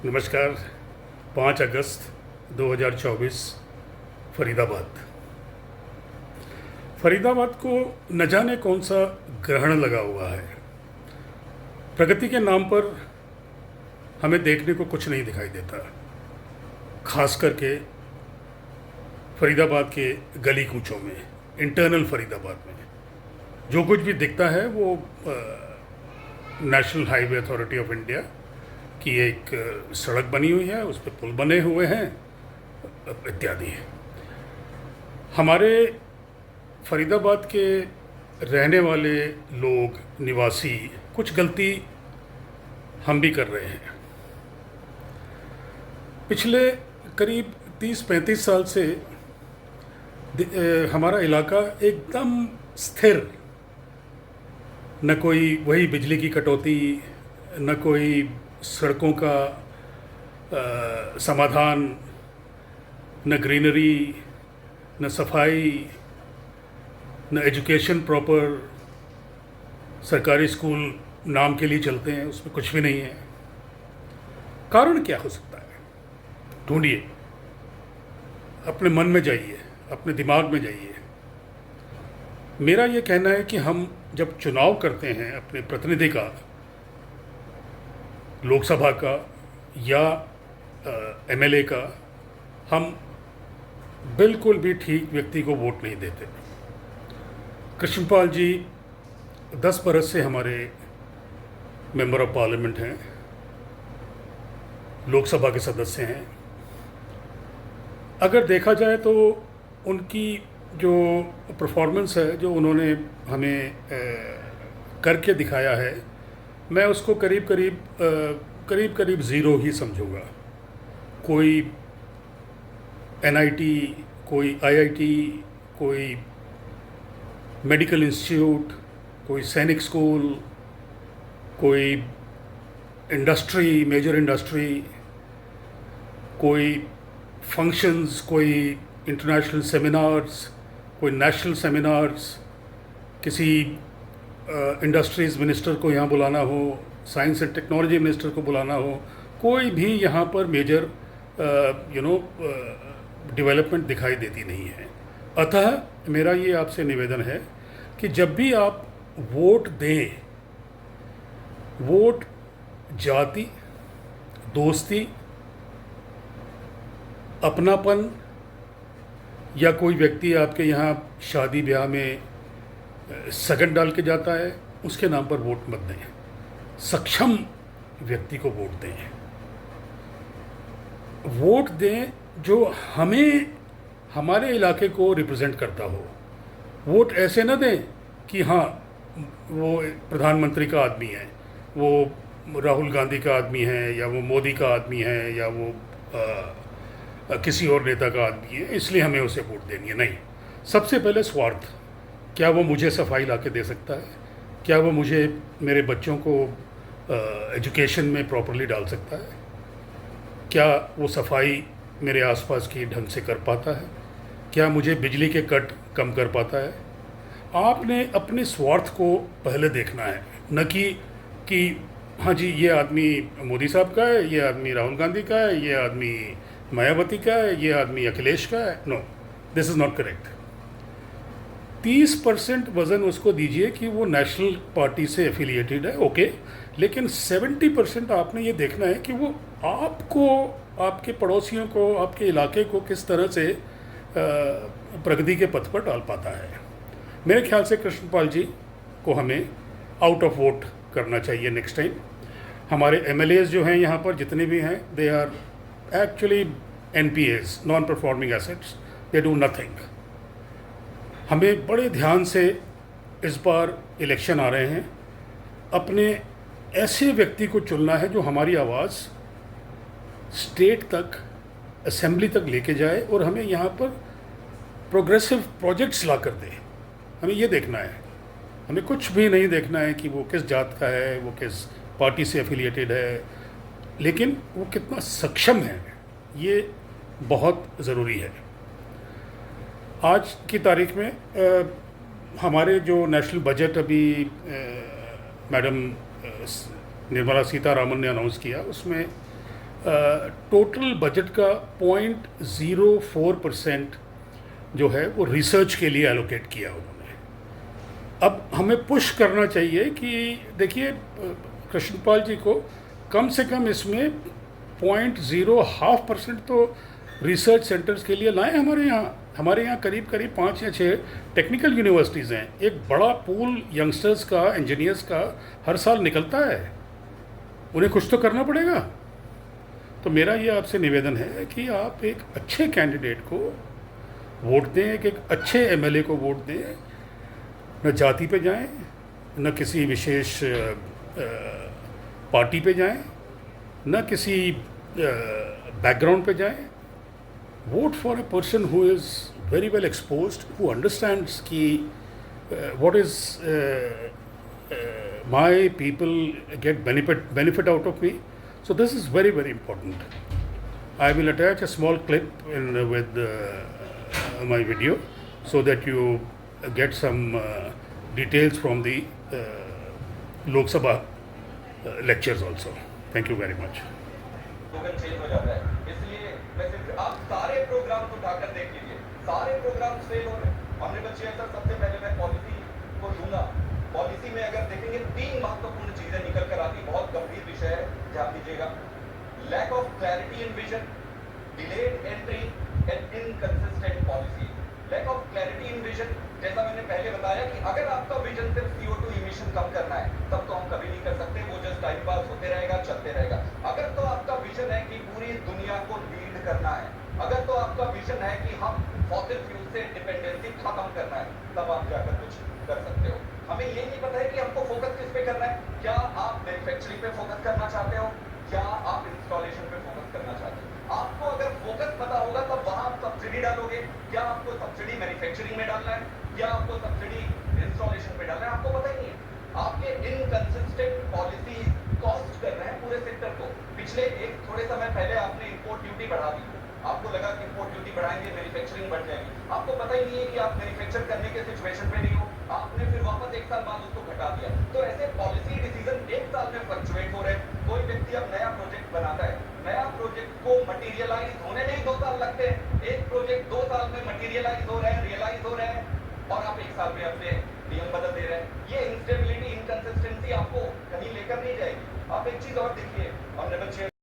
नमस्कार। 5 अगस्त 2024 फरीदाबाद। फरीदाबाद को न जाने कौन सा ग्रहण लगा हुआ है। प्रगति के नाम पर हमें देखने को कुछ नहीं दिखाई देता, खास करके फरीदाबाद के गली कूचों में, इंटरनल फरीदाबाद में जो कुछ भी दिखता है वो national highway authority of India की एक सड़क बनी हुई है, उस पर पुल बने हुए हैं इत्यादि। हमारे फरीदाबाद के रहने वाले लोग, निवासी, कुछ गलती हम भी कर रहे हैं। पिछले करीब 30-35 साल से हमारा इलाका एकदम स्थिर, न कोई वही बिजली की कटौती, न कोई सड़कों का समाधान, न ग्रीनरी, न सफाई, न एजुकेशन प्रॉपर। सरकारी स्कूल नाम के लिए चलते हैं, उसमें कुछ भी नहीं है। कारण क्या हो सकता है? ढूंढिए, अपने मन में जाइए, अपने दिमाग में जाइए। मेरा ये कहना है कि हम जब चुनाव करते हैं अपने प्रतिनिधि का, लोकसभा का या एमएलए का, हम बिल्कुल भी ठीक व्यक्ति को वोट नहीं देते। कृष्णपाल जी 10 बरस से हमारे मेंबर ऑफ पार्लियामेंट हैं, लोकसभा के सदस्य हैं। अगर देखा जाए तो उनकी जो परफॉर्मेंस है, जो उन्होंने हमें करके दिखाया है, मैं उसको करीब करीब ज़ीरो ही समझूंगा। कोई एनआईटी, कोई आईआईटी, कोई मेडिकल इंस्टीट्यूट, कोई सैनिक स्कूल, कोई इंडस्ट्री, मेजर इंडस्ट्री, कोई फंक्शंस, कोई इंटरनेशनल सेमिनार्स, कोई नेशनल सेमिनार्स, किसी इंडस्ट्रीज़ मिनिस्टर को यहाँ बुलाना हो, साइंस एंड टेक्नोलॉजी मिनिस्टर को बुलाना हो, कोई भी यहाँ पर मेजर डेवलपमेंट दिखाई देती नहीं है। अतः मेरा ये आपसे निवेदन है कि जब भी आप वोट दें, वोट जाति, दोस्ती, अपनापन, या कोई व्यक्ति आपके यहाँ शादी ब्याह में सगन डाल के जाता है, उसके नाम पर वोट मत दें। सक्षम व्यक्ति को वोट दें। वोट दें जो हमें, हमारे इलाके को रिप्रेजेंट करता हो। वोट ऐसे न दें कि हाँ वो प्रधानमंत्री का आदमी है, वो राहुल गांधी का आदमी है, या वो मोदी का आदमी है, या वो किसी और नेता का आदमी है, इसलिए हमें उसे वोट देनी है। नहीं, सबसे पहले स्वार्थ। क्या वो मुझे सफाई ला के दे सकता है? क्या वो मुझे, मेरे बच्चों को एजुकेशन में प्रॉपरली डाल सकता है? क्या वो सफाई मेरे आसपास की ढंग से कर पाता है? क्या मुझे बिजली के कट कम कर पाता है? आपने अपने स्वार्थ को पहले देखना है, न कि हाँ जी ये आदमी मोदी साहब का है, ये आदमी राहुल गांधी का है, ये आदमी मायावती का है, ये आदमी अखिलेश का है। No, this is not correct. 30% वज़न उसको दीजिए कि वो नेशनल पार्टी से एफिलिएटेड है, ओके, लेकिन 70% आपने ये देखना है कि वो आपको, आपके पड़ोसियों को, आपके इलाके को किस तरह से प्रगति के पथ पर डाल पाता है। मेरे ख्याल से कृष्णपाल जी को हमें आउट ऑफ वोट करना चाहिए नेक्स्ट टाइम। हमारे एमएलएज जो हैं यहाँ पर जितने भी हैं, they are actually NPAs, non performing assets, they do nothing. हमें बड़े ध्यान से इस बार इलेक्शन आ रहे हैं, अपने ऐसे व्यक्ति को चुनना है जो हमारी आवाज़ स्टेट तक, असेंबली तक लेके जाए और हमें यहाँ पर प्रोग्रेसिव प्रोजेक्ट्स ला कर दे। हमें ये देखना है, हमें कुछ भी नहीं देखना है कि वो किस जात का है, वो किस पार्टी से एफिलिएटेड है, लेकिन वो कितना सक्षम है, ये बहुत ज़रूरी है। आज की तारीख में हमारे जो नेशनल बजट अभी मैडम निर्मला सीतारामन ने अनाउंस किया, उसमें टोटल बजट का 0.04% जो है वो रिसर्च के लिए एलोकेट किया उन्होंने। अब हमें पुश करना चाहिए कि देखिए कृष्णपाल जी को कम से कम इसमें 0.05% तो रिसर्च सेंटर्स के लिए लाएं हमारे यहाँ करीब करीब 5 या 6 टेक्निकल यूनिवर्सिटीज़ हैं। एक बड़ा पूल यंगस्टर्स का, इंजीनियर्स का हर साल निकलता है, उन्हें कुछ तो करना पड़ेगा। तो मेरा ये आपसे निवेदन है कि आप एक अच्छे कैंडिडेट को वोट दें, एक अच्छे एमएलए को वोट दें, न जाति पे जाएं, न किसी विशेष पार्टी पे जाएं, न किसी बैकग्राउंड पे जाएं। Vote for a person who is very well exposed, who understands ki what is my people get benefit out of me. So this is very, very important. I will attach a small clip with my video so that you get some details from the Lok Sabha lectures also. Thank you very much. Change हो जाता है, इसलिए मैं सिर्फ आप सारे programme को उठाकर देख लीजिए, सारे प्रोग्राम फेल हो रहे हैं। हमने बच्चे सर सबसे पहले मैं पॉलिसी को लूंगा। पॉलिसी में अगर देखेंगे 3 महत्वपूर्ण चीजें निकल कर आती, बहुत गंभीर विषय है, ध्यान दीजिएगा। Lack of clarity in vision, delayed entry and inconsistent policy. Lack of clarity in vision, जैसा मैंने पहले बताया कि अगर आपका विजन सिर्फ CO2 इमिशन कम करना है तब तो हम कभी नहीं कर सकते, वो जस्ट टाइम पास होते रहेगा, चलते रहेगा। अगर तो आपका विजन है कि पूरी दुनिया को लीड करना है, अगर तो आपका विजन है कि हम फॉसिल फ्यूल से डिपेंडेंसी खत्म करना है, तब आप जाकर कुछ कर सकते हो। हमें ये नहीं पता है कि हमको फोकस किस पे करना है। क्या आप मैन्युफैक्चरिंग पे फोकस करना चाहते हो, क्या आप इंस्टॉलेशन पे फोकस करना चाहते हो? आपको अगर फोकस पता होगा तब वहां आप सब्सिडी डालोगे। क्या आपको सब्सिडी मैन्युफैक्चरिंग में डालना है, क्या आपको सब्सिडी इंस्टॉलेशन पे डालना है, आपको पता ही नहीं है। आपके इनकंसिस्टेंट पॉलिसी कॉस्ट कर रहे हैं पूरे सेक्टर को। पिछले थोड़े समय पहले आपने इंपोर्ट ड्यूटी बढ़ा दी, आपको लगा कि इंपोर्ट ड्यूटी बढ़ाएंगे मैन्युफैक्चरिंग बढ़ जाएगी, आपको पता ही नहीं है कि आप मैन्युफैक्चर करने के सिचुएशन पे नहीं हो, आपने फिर वापस 1 साल बाद उसको घटा दिया। तो ऐसे पॉलिसी डिसीजन 1 साल में फ्लक्चुएट हो रहे हैं। कोई व्यक्ति अब नया प्रोजेक्ट बनाता है, नया प्रोजेक्ट को मटीरियलाइज होने में ही 2 साल लगते हैं। एक प्रोजेक्ट 2 साल में मटीरियलाइज हो रहे हैं, रियलाइज हो रहे हैं, और आप 1 साल में अपने नियम बदल दे रहे हैं। ये इंस्टेबिलिटी, इनकंसिस्टेंसी आपको कहीं लेकर नहीं जाएगी। आप एक चीज और देखिए, हमने बच्चे